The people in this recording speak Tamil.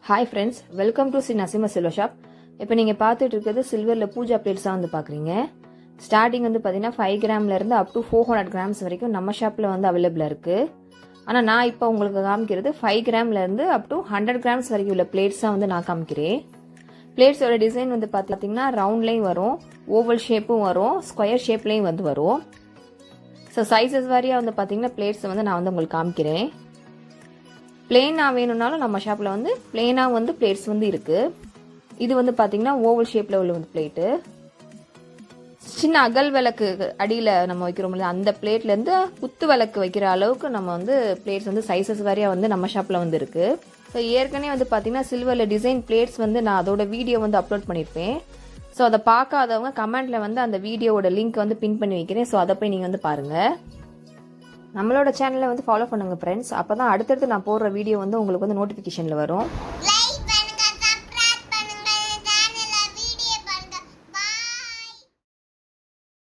Hi friends, welcome to Sri Narasimha silver shop. இப்போ நீங்கள் பார்த்துட்டு இருக்கிறது சில்வரில் பூஜா பிளேட்ஸாக வந்து பார்க்குறீங்க. ஸ்டார்டிங் வந்து பார்த்தீங்கன்னா 5 கிராம்லேருந்து அப் டு 400 கிராம்ஸ் வரைக்கும் நம்ம ஷாப்பில் வந்து அவைலபிளாக இருக்குது. ஆனால் நான் இப்போ உங்களுக்கு காமிக்கிறது 5 கிராம்லேருந்து அப் டு 100 கிராம்ஸ் வரைக்கும் உள்ள பிளேட்ஸாக வந்து நான் காமிக்கிறேன். பிளேட்ஸோட டிசைன் வந்து பார்த்தீங்கன்னா ரவுண்ட்லேயும் வரும், ஓவல் ஷேப்பும் வரும், ஸ்கொயர் ஷேப்லேயும் வந்து வரும். ஸோ சைஸஸ் வாரியாக வந்து பார்த்தீங்கன்னா பிளேட்ஸ் வந்து நான் வந்து உங்களுக்கு காமிக்கிறேன். பிளெயினாக வேணும்னாலும் நம்ம ஷாப்பில் வந்து பிளெயினாக வந்து பிளேட்ஸ் வந்து இருக்குது. இது வந்து பார்த்தீங்கன்னா ஓவல் ஷேப்பில் உள்ள வந்து பிளேட்டு. சின்ன அகல் விளக்கு அடியில் நம்ம வைக்கிறோம் இல்லையா, அந்த பிளேட்லேருந்து குத்து விளக்கு வைக்கிற அளவுக்கு நம்ம வந்து பிளேட்ஸ் வந்து சைஸஸ் வாரியாக வந்து நம்ம ஷாப்பில் வந்து இருக்குது. ஸோ ஏற்கனவே வந்து பார்த்தீங்கன்னா சில்வரில் டிசைன் பிளேட்ஸ் வந்து நான் அதோட வீடியோ வந்து அப்லோட் பண்ணியிருப்பேன். ஸோ அதை பார்க்காதவங்க கமெண்ட்டில் வந்து அந்த வீடியோவோட லிங்க் வந்து பின் பண்ணி வைக்கிறேன். ஸோ அதை போய் நீங்கள் வந்து பாருங்கள். நம்மளோட சேனலை வந்து ஃபாலோ பண்ணுங்கள் ஃப்ரெண்ட்ஸ். அப்போ தான் அடுத்தடுத்து நான் போடுற வீடியோ வந்து உங்களுக்கு வந்து நோட்டிஃபிகேஷனில் வரும்.